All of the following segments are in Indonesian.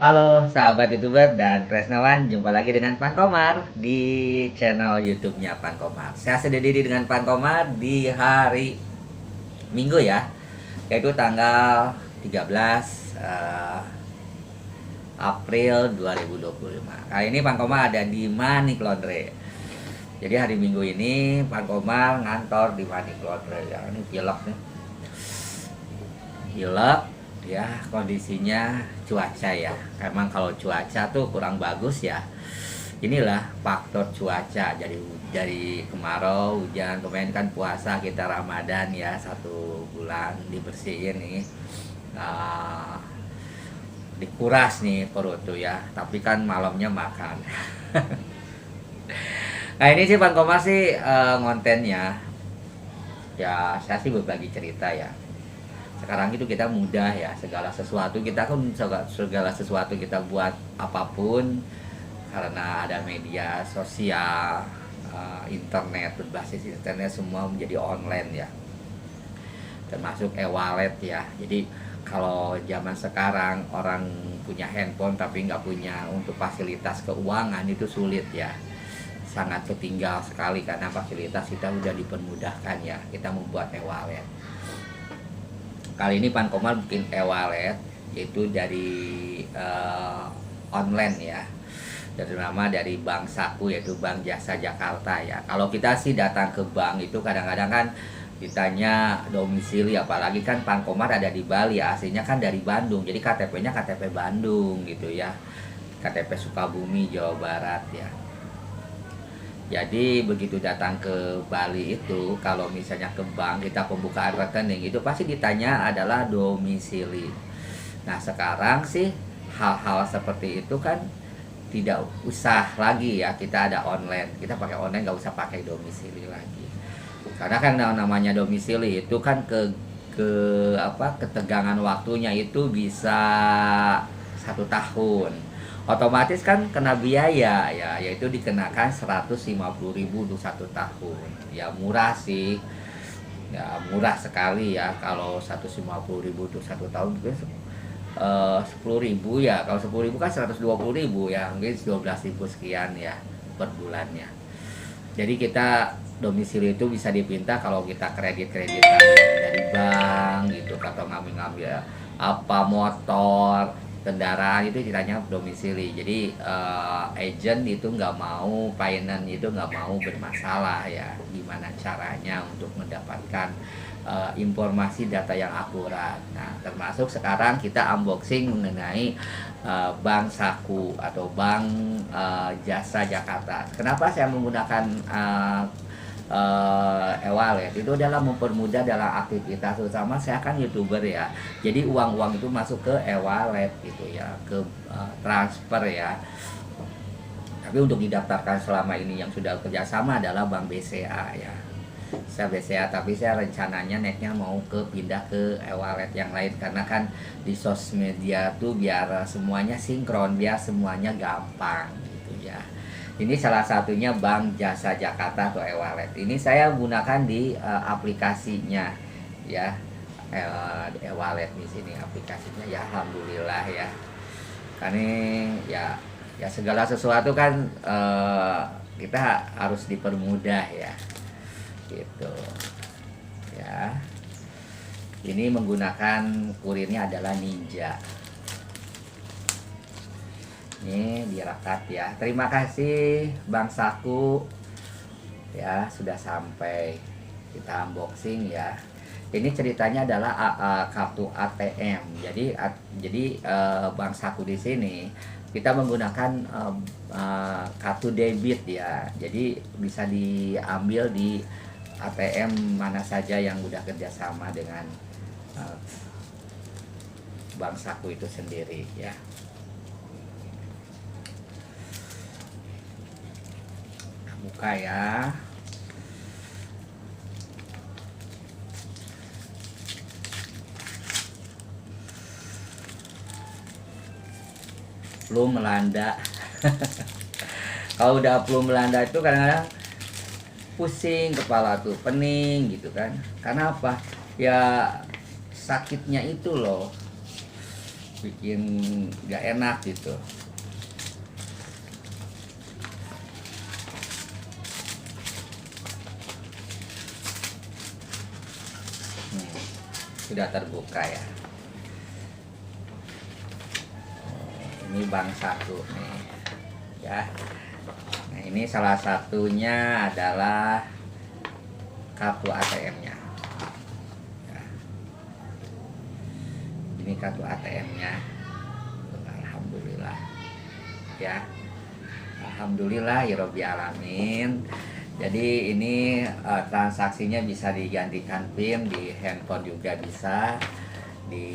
Halo sahabat YouTuber dan Kresnawan, jumpa lagi dengan Pan Komar di channel YouTube-nya Pan Komar. Saya sendiri dengan Pan Komar di hari Minggu ya, yaitu tanggal 13 April 2025. Kali ini Pan Komar ada di Manik Laundry. Jadi hari Minggu ini Pan Komar ngantor di Manik Laundry ya. Ini pilek nih. Pilek ya, kondisinya cuaca ya. Emang kalau cuaca tuh kurang bagus ya. Inilah faktor cuaca. Jadi kemarau, hujan, kemarin kan puasa kita Ramadan ya, 1 bulan dibersihin nih. Nah, dikuras nih perut tuh ya. Tapi kan malamnya makan. Nah ini sih Pan Komar sih ngontennya. Ya saya sih berbagi cerita ya. Sekarang itu kita mudah ya, segala sesuatu kita kan segala sesuatu kita buat apapun karena ada media sosial, internet, berbasis internet, semua menjadi online ya, termasuk e-wallet ya. Jadi kalau zaman sekarang orang punya handphone tapi nggak punya untuk fasilitas keuangan itu sulit ya, sangat ketinggal sekali karena fasilitas kita udah dipermudahkan ya, kita membuat e-wallet. Kali ini Pan Komar bikin e-wallet yaitu dari online ya, terutama dari Bank Saku yaitu Bank Jasa Jakarta ya. Kalau kita sih datang ke bank itu kadang-kadang kan ditanya domisili, apalagi kan Pan Komar ada di Bali ya, aslinya kan dari Bandung, jadi KTP-nya KTP Bandung gitu ya, KTP Sukabumi Jawa Barat ya. Jadi begitu datang ke Bali itu, kalau misalnya ke bank kita pembukaan rekening itu pasti ditanya adalah domisili. Nah sekarang sih hal-hal seperti itu kan tidak usah lagi ya, kita ada online, kita pakai online, nggak usah pakai domisili lagi. Karena kan namanya domisili itu kan ketegangan waktunya itu bisa 1 tahun, otomatis kan kena biaya ya, yaitu dikenakan 150.000 untuk 1 tahun ya. Murah sih ya, murah sekali ya. Kalau 150.000 untuk 1 tahun mungkin 10.000 ya, kalau 10.000 kan 120.000 ya, mungkin 12.000 sekian ya per bulannya. Jadi kita domisili itu bisa dipinta kalau kita kreditan dari bank gitu, atau ngambil apa motor, kendaraan itu ditanya domisili. Jadi agent itu nggak mau, finance itu nggak mau bermasalah ya, gimana caranya untuk mendapatkan informasi data yang akurat. Nah termasuk sekarang kita unboxing mengenai Bank Saku atau Bank Jasa Jakarta. Kenapa saya menggunakan e-wallet? Itu adalah mempermudah dalam aktivitas, terutama saya kan YouTuber ya, jadi uang-uang itu masuk ke e-wallet gitu ya, ke transfer ya. Tapi untuk didaftarkan selama ini yang sudah kerjasama adalah Bank BCA ya. Saya BCA, tapi saya rencananya netnya mau pindah ke e-wallet yang lain, karena kan di sosial media tuh biar semuanya sinkron, biar semuanya gampang gitu ya. Ini salah satunya Bank Jasa Jakarta atau e-wallet. Ini saya gunakan di aplikasinya ya, e-wallet di sini aplikasinya ya, alhamdulillah ya. Karena ya segala sesuatu kan kita harus dipermudah ya gitu ya. Ini menggunakan kurirnya adalah Ninja. Ini direkat ya. Terima kasih Bank Saku ya, sudah sampai kita unboxing ya. Ini ceritanya adalah kartu ATM. Jadi Bank Saku di sini kita menggunakan kartu debit ya. Jadi bisa diambil di ATM mana saja yang udah kerjasama dengan Bank Saku itu sendiri ya. Buka ya. Flu melanda. Kalau udah flu melanda itu kadang-kadang pusing kepala tuh, pening gitu kan. Karena apa? Ya sakitnya itu loh. bikin nggak enak gitu. Sudah terbuka ya. Ini bank satu nih ya. Nah, ini salah satunya adalah kartu ATM-nya. Ya. Ini kartu ATM-nya. Alhamdulillah. Ya. Alhamdulillah ya Rabbil alamin. Jadi ini transaksinya bisa digantikan PIN di handphone juga bisa, di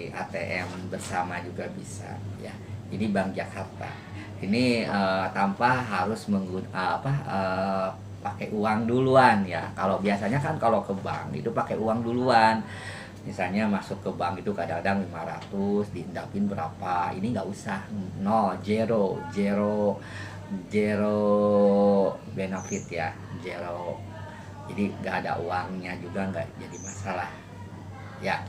ATM bersama juga bisa ya. Ini Bank Jakarta. Ini tanpa harus pakai uang duluan ya. Kalau biasanya kan kalau ke bank itu pakai uang duluan. Misalnya masuk ke bank itu kadang-kadang 500 diendapin berapa. Ini nggak usah. No, zero benefit ya, zero. Jadi nggak ada uangnya juga, nggak jadi masalah ya.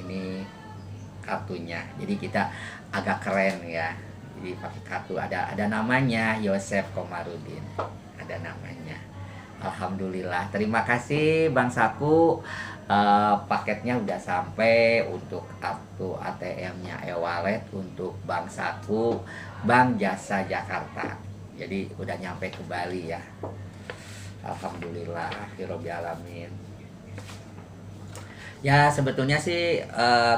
Ini kartunya, jadi kita agak keren ya. Jadi pakai kartu, ada namanya Yosef Komarudin, ada namanya. Alhamdulillah, terima kasih Bang Saku. Paketnya udah sampai untuk kartu ATM-nya e-wallet untuk Bang Saku, Bank Jasa Jakarta. Jadi udah nyampe ke Bali ya. Alhamdulillah, Rabbil alamin. Ya sebetulnya sih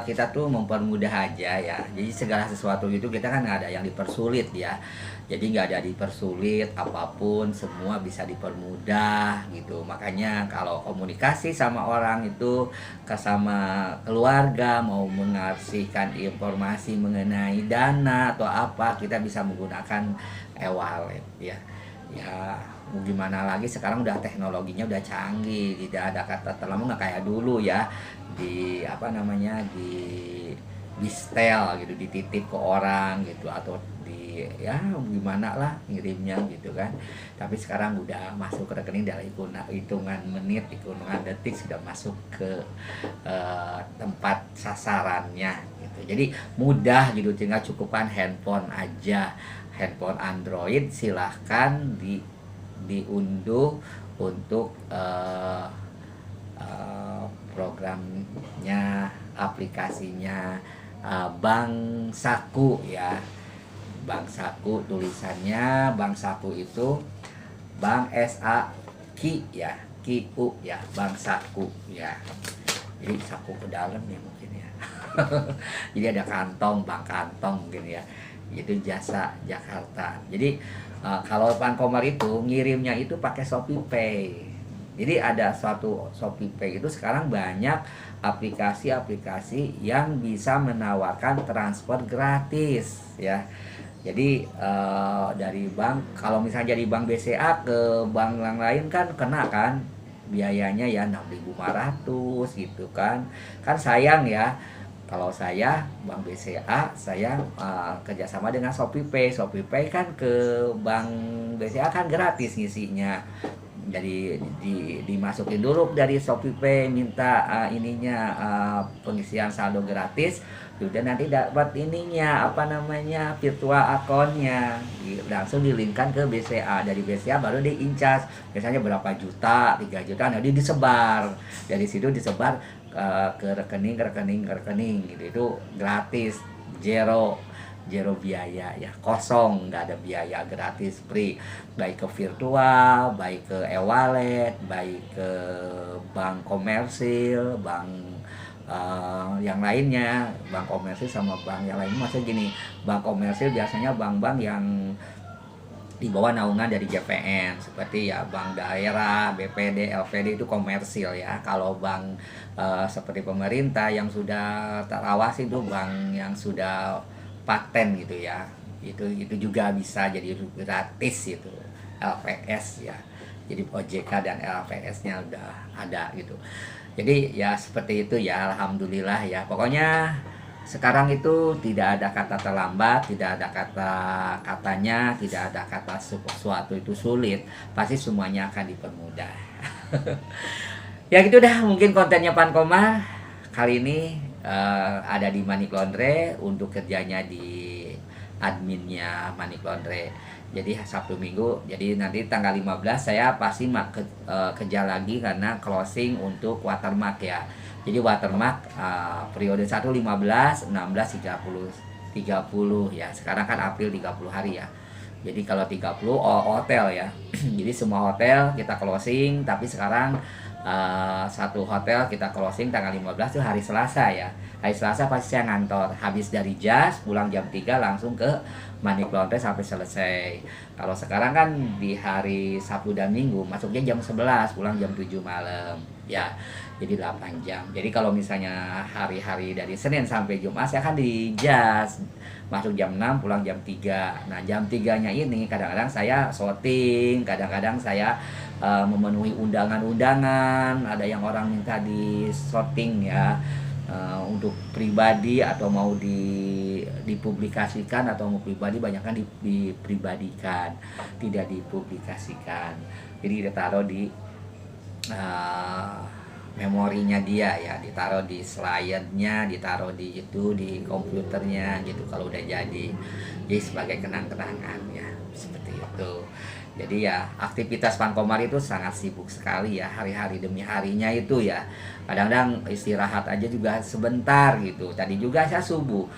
kita tuh mempermudah aja ya. Jadi segala sesuatu itu kita kan nggak ada yang dipersulit ya. Jadi nggak ada dipersulit apapun, semua bisa dipermudah gitu. Makanya kalau komunikasi sama orang itu, sama keluarga mau mengasihkan informasi mengenai dana atau apa, kita bisa menggunakan e-wallet ya. Ya mau gimana lagi, sekarang udah teknologinya udah canggih, tidak ada kata terlambat, nggak kayak dulu ya di di setel gitu, dititip ke orang gitu, atau di ya gimana lah ngirimnya gitu kan. Tapi sekarang udah masuk ke rekening dari hitungan menit, hitungan detik sudah masuk ke tempat sasarannya gitu. Jadi mudah gitu, tinggal cukupkan handphone aja, handphone Android, silahkan diunduh untuk programnya, aplikasinya Bank Saku ya. Bank Saku, tulisannya Bank Saku itu Bank SAQ ya, QU ya, Bank Saku ya. Jadi saku ke dalam ya mungkin ya. Jadi ada kantong, bank kantong mungkin ya. Itu Jasa Jakarta. Jadi kalau Bankomar itu ngirimnya itu pakai ShopeePay. Jadi ada suatu ShopeePay itu sekarang banyak aplikasi-aplikasi yang bisa menawarkan transfer gratis ya. Jadi dari bank, kalau misalnya dari bank BCA ke bank yang lain kan kena kan biayanya ya 6.500 gitu kan. Kan sayang ya. Kalau saya Bank BCA, saya kerjasama dengan ShopeePay. ShopeePay kan ke Bank BCA kan gratis ngisinya. Jadi dimasukin dulu dari ShopeePay, minta pengisian saldo gratis. Udah nanti dapat virtual account-nya. Langsung dilinkkan ke BCA. Dari BCA baru diincas. Biasanya berapa juta, 3 juta, nanti disebar. Dari situ disebar ke rekening gitu. Itu gratis, zero biaya ya, kosong, nggak ada biaya, gratis, free, baik ke virtual, baik ke e-wallet, baik ke bank komersil, bank yang lainnya. Bank komersil sama bank yang lain, maksudnya gini, bank komersil biasanya bank-bank yang di bawah naungan dari JPN, seperti ya bank daerah, BPD, LPD itu komersil ya. Kalau bank seperti pemerintah yang sudah terawasi itu bank yang sudah paten gitu ya, itu juga bisa jadi gratis itu, LPS ya. Jadi OJK dan LPS-nya udah ada gitu. Jadi ya seperti itu ya, alhamdulillah ya. Pokoknya sekarang itu tidak ada kata terlambat, tidak ada katanya, tidak ada kata sesuatu itu sulit, pasti semuanya akan dipermudah. Ya gitu dah mungkin kontennya Pankomar kali ini. ada di Manik Laundry untuk kerjanya di adminnya Manik Laundry. Jadi Sabtu Minggu, jadi nanti tanggal 15 saya pasti kerja lagi karena closing untuk watermark ya. Jadi watermark periode 1 15, 16, 30 ya. Sekarang kan April 30 hari ya. Jadi kalau 30 hotel ya. Jadi semua hotel kita closing, tapi sekarang satu hotel kita closing tanggal 15 itu hari Selasa ya. Hari Selasa pasti saya ngantor. Habis dari Jas, pulang jam 3 langsung ke Manik Laundry sampai selesai. Kalau sekarang kan di hari Sabtu dan Minggu masuknya jam 11, pulang jam 7 malam. Ya, jadi 8 jam. Jadi kalau misalnya hari-hari dari Senin sampai Jumat saya kan di Jas. Masuk jam 6, pulang jam 3. Nah, jam 3-nya ini kadang-kadang saya shooting, kadang-kadang saya memenuhi undangan-undangan. Ada yang orang minta di shooting ya. Untuk pribadi atau mau dipublikasikan atau mau pribadi banyak kan dipribadikan, tidak dipublikasikan. Jadi ditaruh di memorinya dia ya, ditaruh di slide-nya, ditaruh di komputernya gitu kalau udah jadi sebagai kenang-kenangan ya, seperti itu. Jadi ya aktivitas Fankomar itu sangat sibuk sekali ya, hari-hari demi harinya itu ya. Kadang-kadang istirahat aja juga sebentar gitu. Tadi juga saya subuh.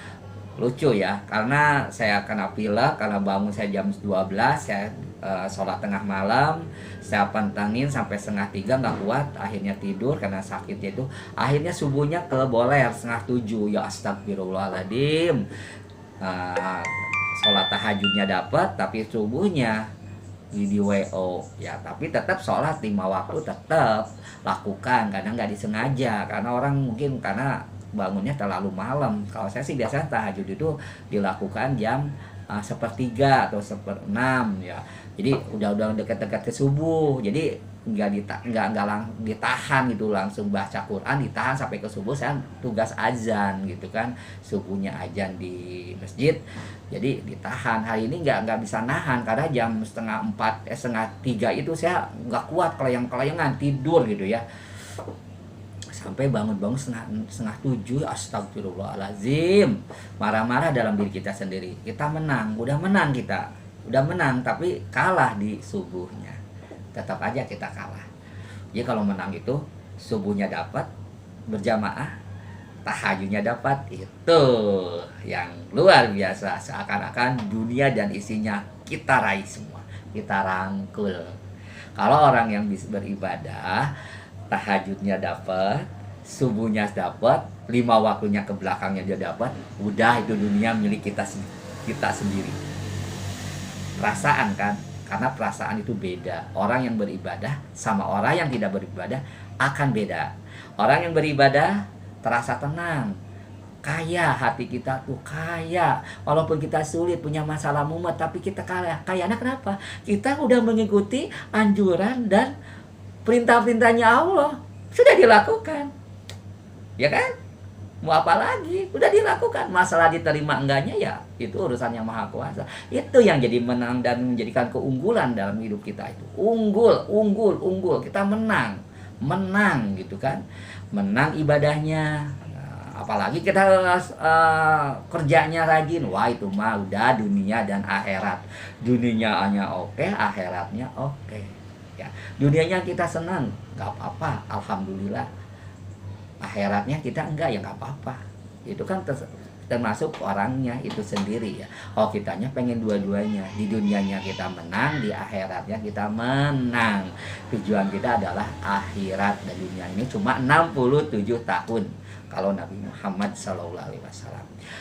Lucu ya, karena saya kena pilek, karena bangun saya jam 12, saya sholat tengah malam, saya pantangin sampai 2:30 nggak kuat, akhirnya tidur karena sakitnya itu. Akhirnya subuhnya keboler 6:30, ya astagfirullahaladzim. Sholat tahajudnya dapat, tapi subuhnya di WO ya, tapi tetap sholat 5 waktu tetap lakukan, karena nggak disengaja, karena orang mungkin karena bangunnya terlalu malam. Kalau saya sih biasanya tahajud itu dilakukan jam 1/3 atau 1/6 ya, jadi udah dekat-dekat ke subuh, jadi nggak ditahan gitu, langsung baca Quran ditahan sampai ke subuh. Saya tugas azan gitu kan, subuhnya azan di masjid, jadi ditahan. Hari ini nggak bisa nahan karena jam 2:30 3 itu saya nggak kuat, kelayang-kelayangan tidur gitu ya, sampai bangun-bangun 6:30. Astagfirullahaladzim, marah-marah dalam diri kita sendiri. Kita menang, udah menang tapi kalah di subuhnya. Tetap aja kita kalah. Jadi kalau menang itu subuhnya dapat berjamaah, tahajudnya dapat, itu yang luar biasa. Seakan-akan dunia dan isinya kita raih semua, kita rangkul. Kalau orang yang bisa beribadah, tahajudnya dapat, subuhnya dapat, 5 waktunya ke belakangnya dia dapat, udah itu dunia milik kita sendiri. Perasaan kan, karena perasaan itu beda. Orang yang beribadah sama orang yang tidak beribadah akan beda. Orang yang beribadah terasa tenang, kaya, hati kita tuh kaya. Walaupun kita sulit, punya masalah mumet, tapi kita kaya. Kayanya kenapa? Kita udah mengikuti anjuran dan perintah-perintahnya Allah, sudah dilakukan, ya kan? Mau apa lagi? Udah dilakukan. Masalah diterima enggaknya ya itu urusan yang Maha Kuasa. Itu yang jadi menang dan menjadikan keunggulan dalam hidup kita itu. Unggul. Kita menang gitu kan? Menang ibadahnya. Apalagi kita kerjanya rajin, wah itu mah udah dunia dan akhirat. Dunianya oke, akhiratnya oke. Ya, dunianya kita senang, nggak apa-apa, alhamdulillah. Akhiratnya kita enggak, ya nggak apa-apa. Itu kan termasuk orangnya itu sendiri ya. Oh, kitanya pengen dua-duanya. Di dunianya kita menang, di akhiratnya kita menang. Tujuan kita adalah akhirat, dan dunia ini cuma 67 tahun. Kalau Nabi Muhammad SAW.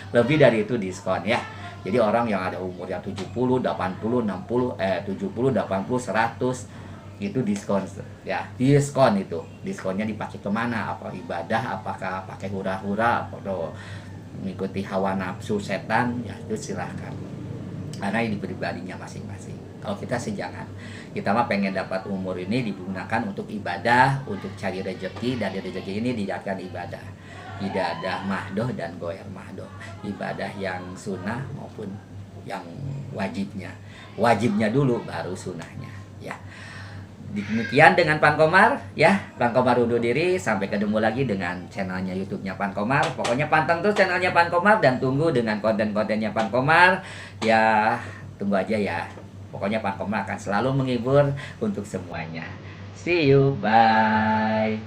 Lebih dari itu diskon ya. Jadi orang yang ada umur yang 70, 80, 60, 70, 80, 100 itu diskon ya. Diskon itu, diskonnya dipakai kemana? Apa ibadah, apakah pakai hura-hura atau mengikuti hawa nafsu setan, ya itu silahkan, karena ini pribadinya masing-masing. Kalau kita sih jangan. Kita mah pengen dapat umur ini digunakan untuk ibadah, untuk cari rezeki, dan rezeki ini dijadikan ibadah. Ibadah mahdoh dan goer mahdoh, ibadah yang sunnah maupun yang wajibnya. Wajibnya dulu baru sunnahnya ya. Demikian dengan Pan Komar ya. Pan Komar undur diri, sampai ketemu lagi dengan channelnya YouTube-nya Pan Komar. Pokoknya pantang terus channelnya Pan Komar dan tunggu dengan konten-kontennya Pan Komar. Ya, tunggu aja ya. Pokoknya Pan Komar akan selalu menghibur untuk semuanya. See you, bye.